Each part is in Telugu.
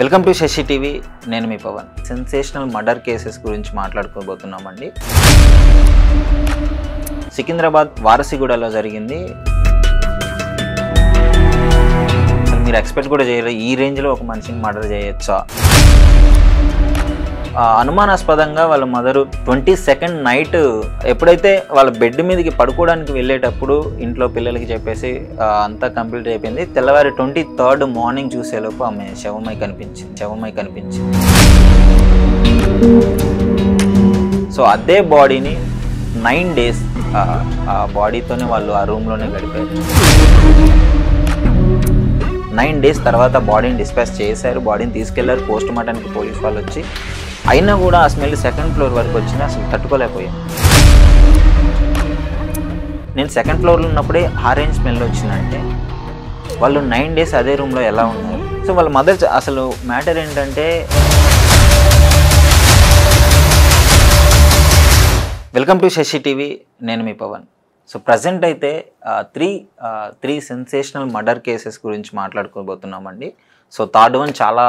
Welcome to Shashi TV. నేను మీ పవన్. సెన్సేషనల్ మర్డర్ కేసెస్ గురించి మాట్లాడుకోబోతున్నామండి. సికింద్రాబాద్ వారసిగూడలో జరిగింది. అసలు మీరు ఎక్స్పెక్ట్ కూడా చేయరు, ఈ రేంజ్లో ఒక మనిషిని మర్డర్ చేయొచ్చా. అనుమానాస్పదంగా వాళ్ళ మదరు 22nd నైట్ ఎప్పుడైతే వాళ్ళ బెడ్ మీదకి పడుకోవడానికి వెళ్ళేటప్పుడు ఇంట్లో పిల్లలకి చెప్పేసి అంతా కంప్లీట్ అయిపోయింది. తెల్లవారి 23rd మార్నింగ్ చూసేలోపు ఆమె శవమై కనిపించింది. సో అదే బాడీని 9 days ఆ బాడీతోనే వాళ్ళు ఆ రూమ్లోనే గడిపారు. 9 days తర్వాత బాడీని డిస్పాచ్ చేశారు. బాడీని తీసుకెళ్లారు పోస్ట్ మార్టానికి పోలీస్ వాళ్ళు వచ్చి. అయినా కూడా ఆ స్మెల్ 2nd floor వరకు వచ్చింది. అసలు తట్టుకోలేకపోయాను. నేను 2nd floorలో ఉన్నప్పుడే ఆరెంజ్ స్మెల్ వచ్చిందంటే వాళ్ళు 9 days అదే రూమ్లో ఎలా ఉన్నారు. సో వాళ్ళ మదర్ అసలు మ్యాటర్ ఏంటంటే, వెల్కమ్ టు శశి టీవీ. నేను మీ పవన్. సో ప్రజెంట్ అయితే త్రీ సెన్సేషనల్ మర్డర్ కేసెస్ గురించి మాట్లాడుకోబోతున్నామండి. సో 3rd one చాలా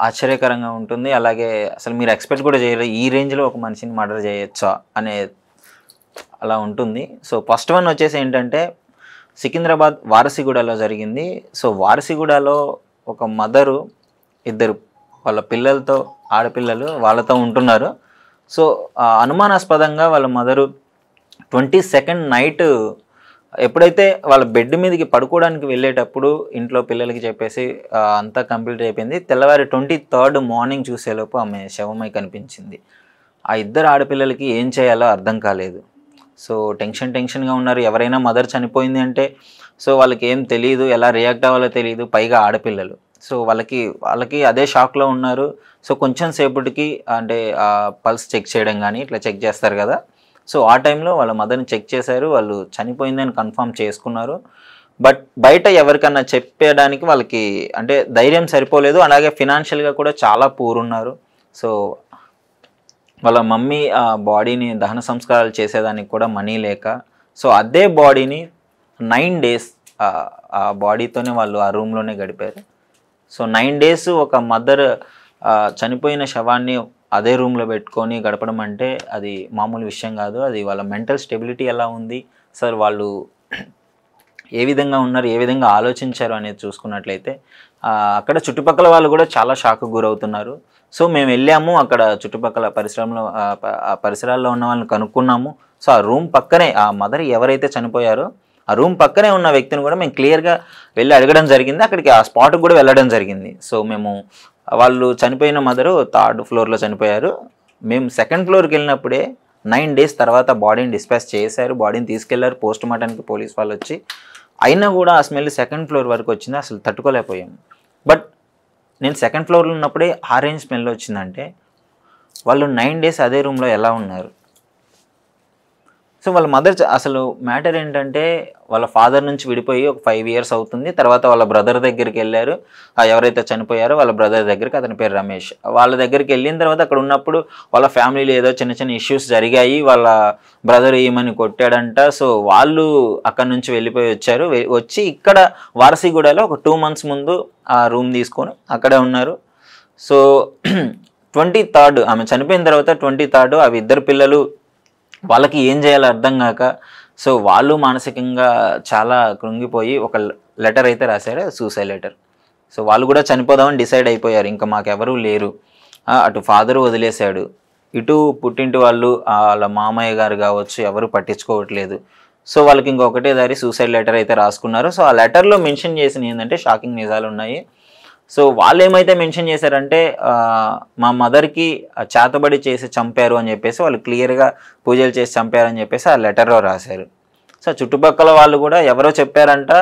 ఆశ్చర్యకరంగా ఉంటుంది. అలాగే అసలు మీరు ఎక్స్పెక్ట్ కూడా చేయరు, ఈ రేంజ్లో ఒక మనిషిని మర్డర్ చేయొచ్చా అనే అలా ఉంటుంది. సో ఫస్ట్ వన్ వచ్చేసి ఏంటంటే, సికింద్రాబాద్ వారసిగూడలో జరిగింది. సో వారసిగూడలో ఒక మదరు, ఇద్దరు వాళ్ళ పిల్లలతో, ఆడపిల్లలు వాళ్ళతో ఉంటున్నారు. సో అనుమానాస్పదంగా వాళ్ళ మదరు 22nd నైట్ ఎప్పుడైతే వాళ్ళ బెడ్ మీదకి పడుకోవడానికి వెళ్ళేటప్పుడు ఇంట్లో పిల్లలకి చెప్పేసి అంతా కంప్లీట్ అయిపోయింది. తెల్లవారి 23rd మార్నింగ్ చూసేలోపు ఆమె శవమై కనిపించింది. ఆ ఇద్దరు ఆడపిల్లలకి ఏం చేయాలో అర్థం కాలేదు. సో టెన్షన్గా ఉన్నారు. ఎవరైనా మదర్ చనిపోయింది అంటే సో వాళ్ళకి ఏం తెలియదు, ఎలా రియాక్ట్ అవ్వాలో తెలియదు. పైగా ఆడపిల్లలు. సో వాళ్ళకి అదే షాక్లో ఉన్నారు. సో కొంచెం సేపటికి అంటే పల్స్ చెక్ చేయడం కానీ ఇట్లా చెక్ చేస్తారు కదా. సో ఆ టైంలో వాళ్ళ మదర్ని చెక్ చేశారు. వాళ్ళు చనిపోయిందని కన్ఫర్మ్ చేసుకున్నారు. బట్ బయట ఎవరికన్నా చెప్పడానికి వాళ్ళకి అంటే ధైర్యం సరిపోలేదు. అలాగే ఫినాన్షియల్గా కూడా చాలా పూర్ ఉన్నారు. సో వాళ్ళ మమ్మీ ఆ బాడీని దహన సంస్కారాలు చేసేదానికి కూడా మనీ లేక, సో అదే బాడీని 9 days ఆ బాడీతోనే వాళ్ళు ఆ రూమ్లోనే గడిపారు. సో 9 days ఒక మదర్ చనిపోయిన శవాన్ని అదే రూమ్లో పెట్టుకొని గడపడం అంటే అది మామూలు విషయం కాదు. అది వాళ్ళ మెంటల్ స్టెబిలిటీ ఎలా ఉంది, సార్ వాళ్ళు ఏ విధంగా ఉన్నారు, ఏ విధంగా ఆలోచించారు అనేది చూసుకున్నట్లయితే అక్కడ చుట్టుపక్కల వాళ్ళు కూడా చాలా షాక్కు గురవుతున్నారు. సో మేము వెళ్ళాము, అక్కడ చుట్టుపక్కల పరిసరాల్లో ఉన్న వాళ్ళని కనుక్కున్నాము. సో ఆ రూమ్ పక్కనే ఆ మదర్ ఎవరైతే చనిపోయారో ఆ రూమ్ పక్కనే ఉన్న వ్యక్తిని కూడా మేము క్లియర్గా వెళ్ళి అడగడం జరిగింది. అక్కడికి ఆ స్పాట్కి కూడా వెళ్ళడం జరిగింది. సో మేము వాళ్ళు చనిపోయిన మదరు 3rd floorలో చనిపోయారు. మేము 2nd floorకి వెళ్ళినప్పుడే 9 days తర్వాత బాడీని డిస్పాచ్ చేశారు. బాడీని తీసుకెళ్లారు పోస్ట్ మార్టానికి పోలీస్ వాళ్ళు వచ్చి. అయినా కూడా ఆ స్మెల్ 2nd floor వరకు వచ్చింది. అసలు తట్టుకోలేకపోయాము. బట్ నేను 2nd floorలో ఉన్నప్పుడే ఆరెంజ్ స్మెల్ వచ్చిందంటే వాళ్ళు 9 days అదే రూమ్లో ఎలా ఉన్నారు. సో వాళ్ళ మదర్ అసలు మ్యాటర్ ఏంటంటే, వాళ్ళ ఫాదర్ నుంచి విడిపోయి ఒక 5 years అవుతుంది. తర్వాత వాళ్ళ బ్రదర్ దగ్గరికి వెళ్ళారు. ఎవరైతే చనిపోయారో వాళ్ళ బ్రదర్ దగ్గరికి, అతని పేరు రమేష్, వాళ్ళ దగ్గరికి వెళ్ళిన తర్వాత అక్కడ ఉన్నప్పుడు వాళ్ళ ఫ్యామిలీలో ఏదో చిన్న ఇష్యూస్ జరిగాయి. వాళ్ళ బ్రదర్ ఏమని కొట్టాడంట. సో వాళ్ళు అక్కడ నుంచి వెళ్ళిపోయి వచ్చారు. వచ్చి ఇక్కడ వారసిగూడలో ఒక 2 months ముందు ఆ రూమ్ తీసుకొని అక్కడే ఉన్నారు. సో 23rd ఆమె చనిపోయిన తర్వాత 23rd అవి ఇద్దరు పిల్లలు, వాళ్ళకి ఏం చేయాలో అర్థం కాక సో వాళ్ళు మానసికంగా చాలా కృంగిపోయి ఒక లెటర్ అయితే రాశారు, సూసైడ్ లెటర్. సో వాళ్ళు కూడా చనిపోదామని డిసైడ్ అయిపోయారు. ఇంకా మాకెవరూ లేరు, అటు ఫాదరు వదిలేశాడు, ఇటు పుట్టింటి వాళ్ళు వాళ్ళ మామయ్య గారు కావచ్చు ఎవరు పట్టించుకోవట్లేదు. సో వాళ్ళకి ఇంకొకటే దారి సూసైడ్ లెటర్ అయితే రాసుకున్నారు. సో ఆ లెటర్లో మెన్షన్ చేసిన ఏంటంటే షాకింగ్ నిజాలు ఉన్నాయి. సో వాళ్ళు ఏమైతే మెన్షన్ చేశారంటే మా మదర్కి చేతబడి చేసి చంపారు అని చెప్పేసి, వాళ్ళు క్లియర్గా పూజలు చేసి చంపారని చెప్పేసి ఆ లెటర్లో రాశారు. సో చుట్టుపక్కల వాళ్ళు కూడా ఎవరో చెప్పారంట,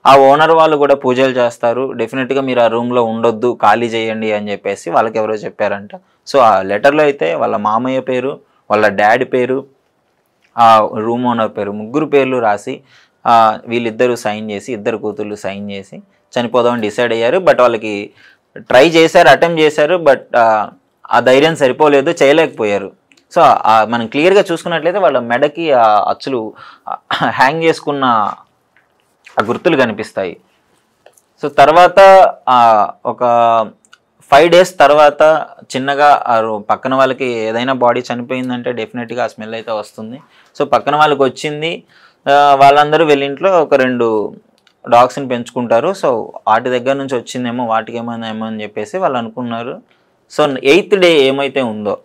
ఆ ఓనర్ వాళ్ళు కూడా పూజలు చేస్తారు, డెఫినెట్గా మీరు ఆ రూమ్లో ఉండొద్దు, ఖాళీ చేయండి అని చెప్పేసి వాళ్ళకి ఎవరో చెప్పారంట. సో ఆ లెటర్లో అయితే వాళ్ళ మామయ్య పేరు, వాళ్ళ డాడీ పేరు, ఆ రూమ్ ఓనర్ పేరు, ముగ్గురు పేర్లు రాసి వీళ్ళిద్దరూ సైన్ చేసి, ఇద్దరు కూతుళ్ళు సైన్ చేసి చనిపోదామని డిసైడ్ అయ్యారు. బట్ వాళ్ళకి ట్రై చేశారు, అటెంప్ట్ చేశారు. బట్ ఆ ధైర్యం సరిపోలేదు, చేయలేకపోయారు. సో మనం క్లియర్గా చూసుకున్నట్లయితే వాళ్ళ మెడకి ఆ అచ్చులు హ్యాంగ్ చేసుకున్న ఆ గుర్తులు కనిపిస్తాయి. సో తర్వాత ఒక 5 డేస్ తర్వాత చిన్నగా పక్కన వాళ్ళకి ఏదైనా బాడీ చనిపోయిందంటే డెఫినెట్గా ఆ స్మెల్ అయితే వస్తుంది. సో పక్కన వాళ్ళకి వచ్చింది. వాళ్ళందరూ వెళ్ళింట్లో ఒక 2 డాగ్స్ని పెంచుకుంటారు. సో వాటి దగ్గర నుంచి వచ్చిందేమో, వాటికి ఏమో అని చెప్పేసి వాళ్ళు అనుకున్నారు. సో 8th డే ఏమైతే ఉందో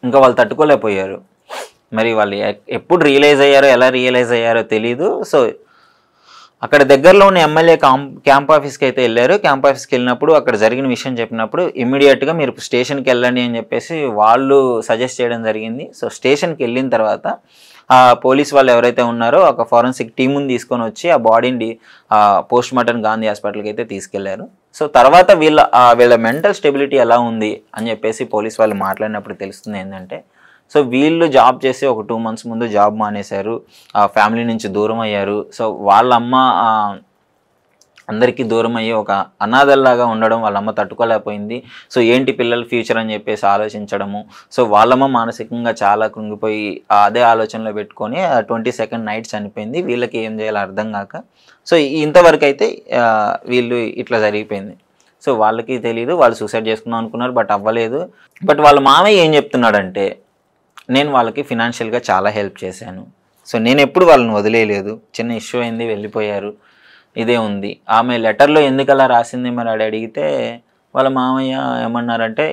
ఇంకా వాళ్ళు తట్టుకోలేకపోయారు. మరి వాళ్ళు ఎప్పుడు రియలైజ్ అయ్యారో, ఎలా రియలైజ్ అయ్యారో తెలీదు. సో అక్కడ దగ్గరలో ఉన్న ఎమ్మెల్యే క్యాంప్ ఆఫీస్కి అయితే వెళ్ళారు. క్యాంప్ ఆఫీస్కి వెళ్ళినప్పుడు అక్కడ జరిగిన విషయం చెప్పినప్పుడు ఇమ్మీడియట్గా మీరు స్టేషన్కి వెళ్ళండి అని చెప్పేసి వాళ్ళు సజెస్ట్ చేయడం జరిగింది. సో స్టేషన్కి వెళ్ళిన తర్వాత పోలీస్ వాళ్ళు ఎవరైతే ఉన్నారో ఒక ఫారెన్సిక్ టీముని తీసుకొని వచ్చి ఆ బాడీని పోస్ట్ మార్టం గాంధీ హాస్పిటల్కి అయితే తీసుకెళ్లారు. సో తర్వాత వీళ్ళ మెంటల్ స్టెబిలిటీ ఎలా ఉంది అని చెప్పేసి పోలీస్ వాళ్ళు మాట్లాడినప్పుడు తెలుస్తుంది ఏంటంటే, సో వీళ్ళు జాబ్ చేసి ఒక 2 months ముందు జాబ్ మానేశారు, ఫ్యామిలీ నుంచి దూరం అయ్యారు. సో వాళ్ళమ్మ అందరికీ దూరం అయ్యి ఒక అనాథల్లాగా ఉండడం వాళ్ళమ్మ తట్టుకోలేకపోయింది. సో ఏంటి పిల్లల ఫ్యూచర్ అని చెప్పేసి ఆలోచించడము. సో వాళ్ళమ్మ మానసికంగా చాలా కృంగిపోయి అదే ఆలోచనలో పెట్టుకొని 22nd నైట్ చనిపోయింది. వీళ్ళకి ఏం చేయాలో అర్థం కాక సో ఇంతవరకు అయితే వీళ్ళు ఇట్లా జరిగిపోయింది. సో వాళ్ళకి తెలియదు, వాళ్ళు సూసైడ్ చేసుకుందాం అనుకున్నారు, బట్ అవ్వలేదు. బట్ వాళ్ళ మామయ్య ఏం చెప్తున్నాడంటే, నేను వాళ్ళకి ఫినాన్షియల్గా చాలా హెల్ప్ చేశాను. సో నేను ఎప్పుడు వాళ్ళని వదిలేయలేదు, చిన్న ఇష్యూ అయింది వెళ్ళిపోయారు, ఇదే ఉంది. ఆమె లెటర్లో ఎందుకు అలా రాసింది మరి అడిగితే వాళ్ళ మామయ్య ఏమన్నారంటే,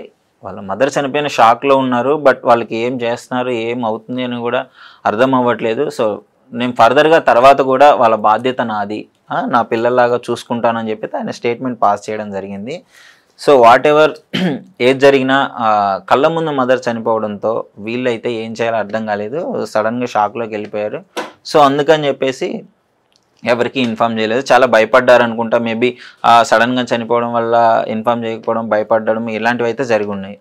వాళ్ళ మదర్ చనిపోయిన షాక్లో ఉన్నారు, బట్ వాళ్ళకి ఏం చేస్తున్నారు, ఏం అవుతుంది అని కూడా అర్థం అవ్వట్లేదు. సో నేను ఫర్దర్గా తర్వాత కూడా వాళ్ళ బాధ్యత నాది, నా పిల్లల్లాగా చూసుకుంటానని చెప్పి ఆయన స్టేట్మెంట్ పాస్ చేయడం జరిగింది. సో వాట్ ఎవర్ ఏది జరిగినా కళ్ళ ముందు మదర్ చనిపోవడంతో వీళ్ళైతే ఏం చేయాలో అర్థం కాలేదు, సడన్గా షాక్లోకి వెళ్ళిపోయారు. సో అందుకని చెప్పేసి ఎవరికి ఇన్ఫామ్ చేయలేదు, చాలా భయపడ్డారు అనుకుంటా. మేబీ సడన్గా చనిపోవడం వల్ల ఇన్ఫామ్ చేయకపోవడం, భయపడడం ఇలాంటివి అయితే జరిగి ఉన్నాయి.